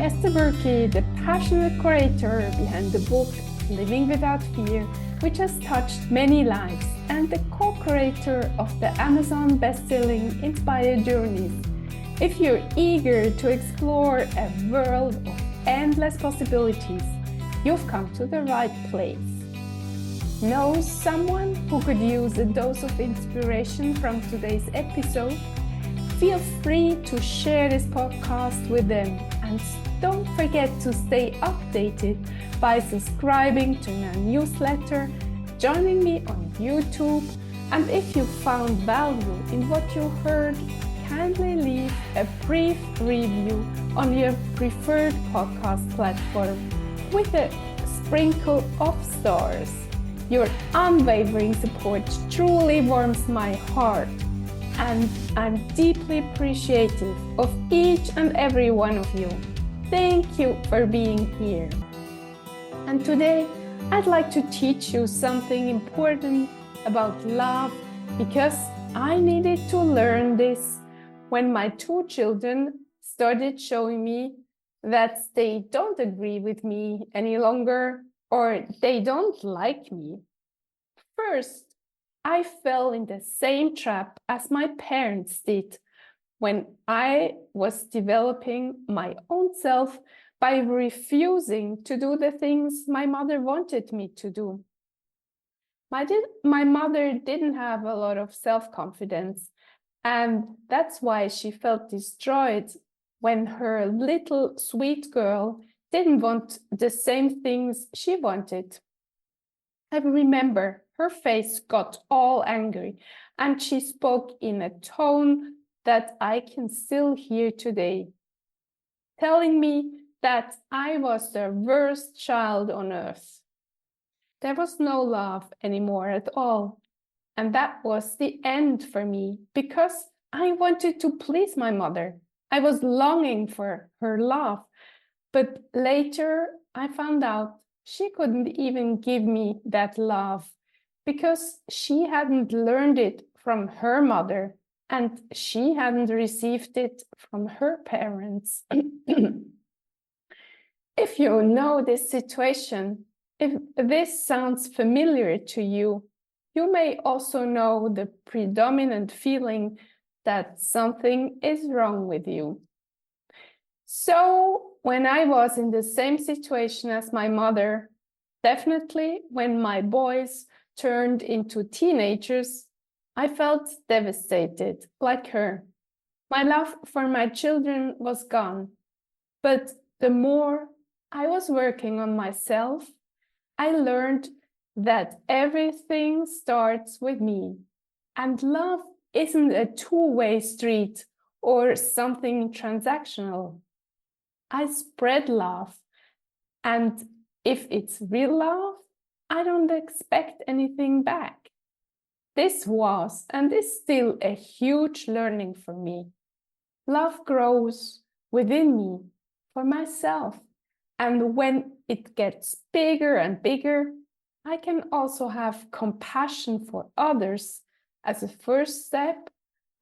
Esther Buerki, the passionate creator behind the book Living Without Fear, which has touched many lives, and the co-creator of the Amazon best-selling Inspired Journeys. If you're eager to explore a world of endless possibilities, you've come to the right place. Know someone who could use a dose of inspiration from today's episode? Feel free to share this podcast with them, and don't forget to stay updated by subscribing to my newsletter, joining me on YouTube, and if you found value in what you heard, kindly leave a brief review on your preferred podcast platform with a sprinkle of stars. Your unwavering support truly warms my heart, and I'm deeply appreciative of each and every one of you. Thank you for being here. And today, I'd like to teach you something important about love, because I needed to learn this when my two children started showing me that they don't agree with me any longer, or they don't like me. First, I fell in the same trap as my parents did when I was developing my own self by refusing to do the things my mother wanted me to do. My mother didn't have a lot of self-confidence, and that's why she felt destroyed when her little sweet girl didn't want the same things she wanted. I remember her face got all angry, and she spoke in a tone that I can still hear today, telling me that I was the worst child on earth. There was no love anymore at all, and that was the end for me, because I wanted to please my mother. I was longing for her love, but later I found out she couldn't even give me that love, because she hadn't learned it from her mother, and she hadn't received it from her parents. If you know this situation, if this sounds familiar to you, you may also know the predominant feeling that something is wrong with you. So, when I was in the same situation as my mother, definitely when my boys turned into teenagers, I felt devastated, like her. My love for my children was gone, but the more I was working on myself, I learned that everything starts with me, and love isn't a two-way street or something transactional. I spread love, and if it's real love, I don't expect anything back. This was and is still a huge learning for me. Love grows within me for myself, and when it gets bigger and bigger, I can also have compassion for others as a first step,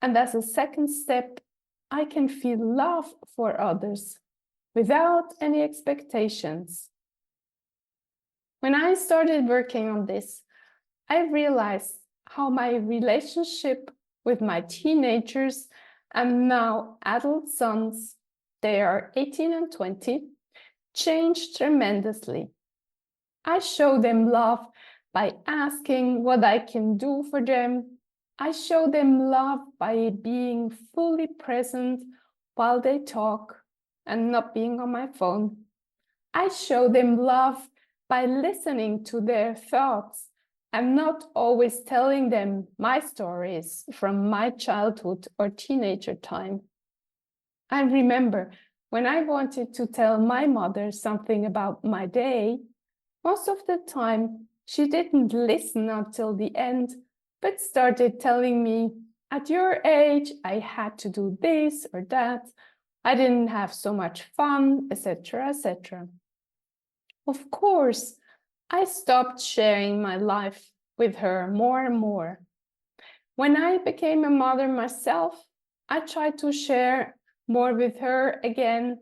and as a second step, I can feel love for others without any expectations. When I started working on this, I realized how my relationship with my teenagers and now adult sons, they are 18 and 20, changed tremendously. I show them love by asking what I can do for them. I show them love by being fully present while they talk and not being on my phone. I show them love by listening to their thoughts and not always telling them my stories from my childhood or teenager time. I remember when I wanted to tell my mother something about my day, most of the time she didn't listen until the end, but started telling me, at your age, I had to do this or that, I didn't have so much fun, etc., etc. Of course, I stopped sharing my life with her more and more. When I became a mother myself, I tried to share more with her again,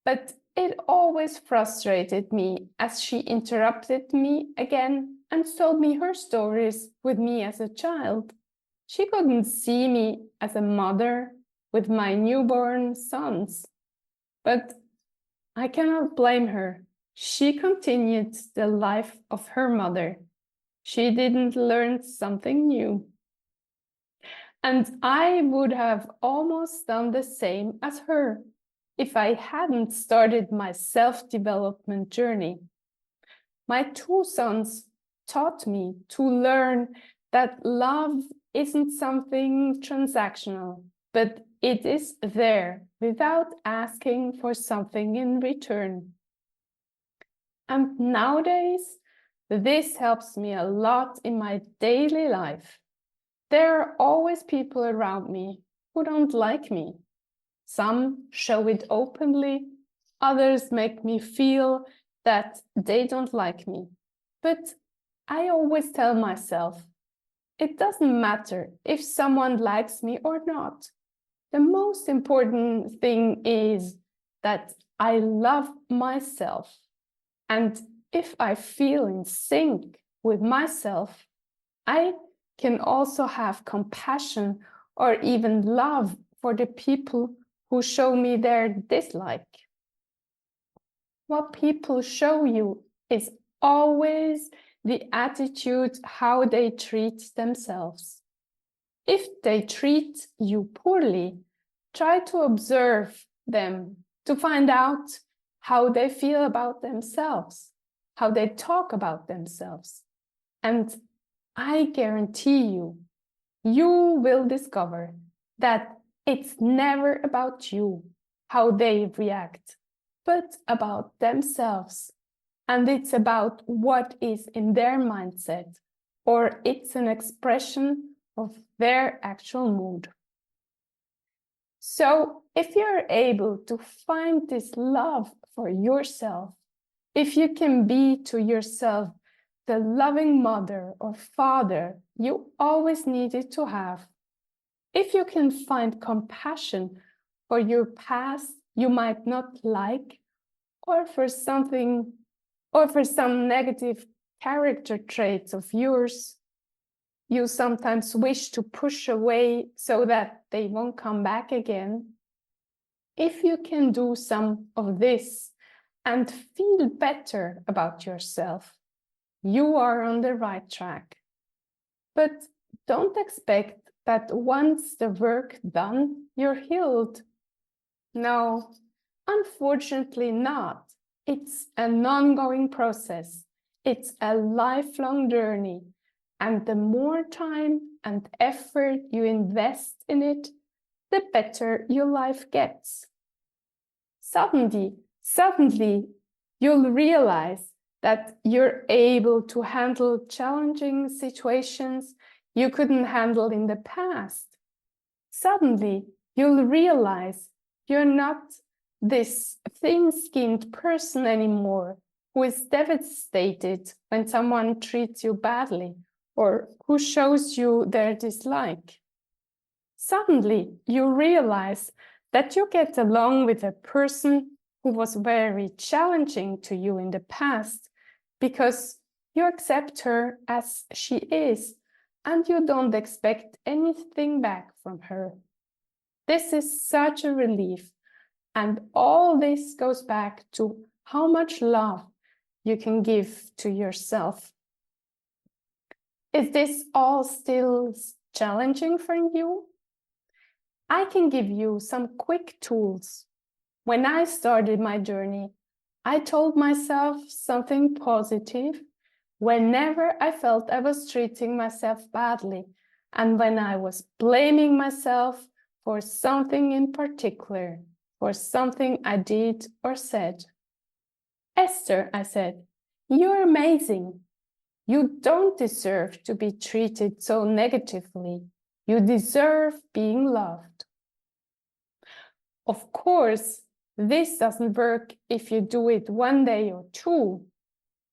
but it always frustrated me as she interrupted me again and told me her stories with me as a child. She couldn't see me as a mother with my newborn sons. But I cannot blame her. She continued the life of her mother. She didn't learn something new. And I would have almost done the same as her if I hadn't started my self-development journey. My two sons taught me to learn that love isn't something transactional, but it is there without asking for something in return. And nowadays, this helps me a lot in my daily life. There are always people around me who don't like me. Some show it openly, others make me feel that they don't like me. But I always tell myself, it doesn't matter if someone likes me or not. The most important thing is that I love myself. And if I feel in sync with myself, I can also have compassion or even love for the people who show me their dislike. What people show you is always the attitude how they treat themselves. If they treat you poorly, try to observe them to find out how they feel about themselves, how they talk about themselves. And I guarantee you, you will discover that it's never about you, how they react, but about themselves. And it's about what is in their mindset, or it's an expression of their actual mood. So if you're able to find this love for yourself, if you can be to yourself the loving mother or father you always needed to have, if you can find compassion for your past you might not like, or for something, or for some negative character traits of yours you sometimes wish to push away so that they won't come back again. If you can do some of this and feel better about yourself, you are on the right track. But don't expect that once the work done, you're healed. No, unfortunately not. It's an ongoing process. It's a lifelong journey. And the more time and effort you invest in it, the better your life gets. Suddenly, you'll realize that you're able to handle challenging situations you couldn't handle in the past. Suddenly, you'll realize you're not this thin-skinned person anymore who is devastated when someone treats you badly or who shows you their dislike. Suddenly, you realize that you get along with a person who was very challenging to you in the past because you accept her as she is and you don't expect anything back from her. This is such a relief, and all this goes back to how much love you can give to yourself. Is this all still challenging for you? I can give you some quick tools. When I started my journey, I told myself something positive whenever I felt I was treating myself badly and when I was blaming myself for something in particular, for something I did or said. Esther, I said, you're amazing. You don't deserve to be treated so negatively. You deserve being loved. Of course, this doesn't work if you do it one day or two.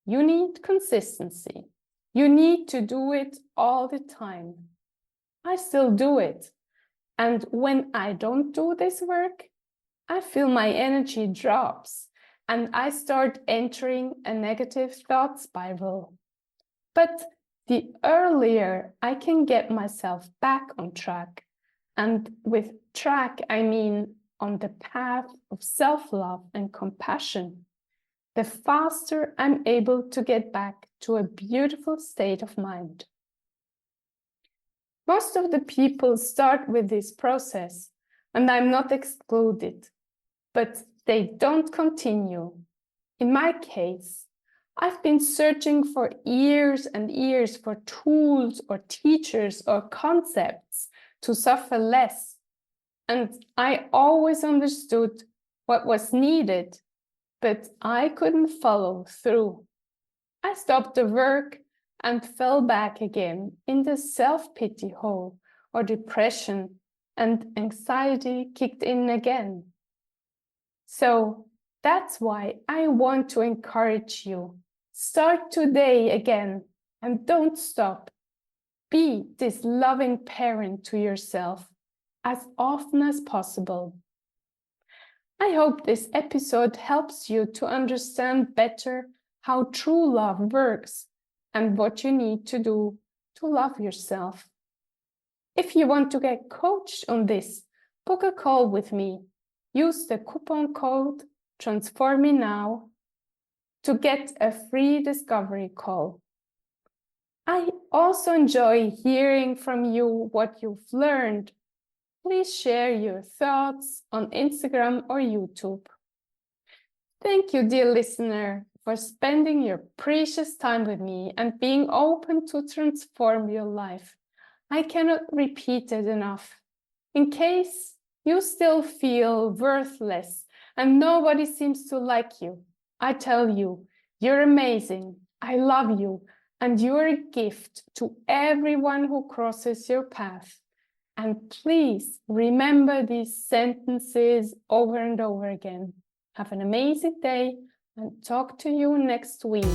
You need consistency. You need to do it all the time. I still do it. And when I don't do this work, I feel my energy drops and I start entering a negative thought spiral. But the earlier I can get myself back on track, and with track I mean on the path of self-love and compassion, the faster I'm able to get back to a beautiful state of mind. Most of the people start with this process, and I'm not excluded, but they don't continue. In my case, I've been searching for years and years for tools or teachers or concepts to suffer less, and I always understood what was needed, but I couldn't follow through. I stopped the work and fell back again in the self-pity hole or depression, and anxiety kicked in again. So that's why I want to encourage you. Start today again and don't stop. Be this loving parent to yourself as often as possible. I hope this episode helps you to understand better how true love works and what you need to do to love yourself. If you want to get coached on this, book a call with me. Use the coupon code TRANSFORMINGNOW to get a free discovery call. I also enjoy hearing from you what you've learned. Please share your thoughts on Instagram or YouTube. Thank you, dear listener, for spending your precious time with me and being open to transform your life. I cannot repeat it enough. In case you still feel worthless and nobody seems to like you, I tell you, you're amazing. I love you, and you're a gift to everyone who crosses your path. And please remember these sentences over and over again. Have an amazing day and talk to you next week.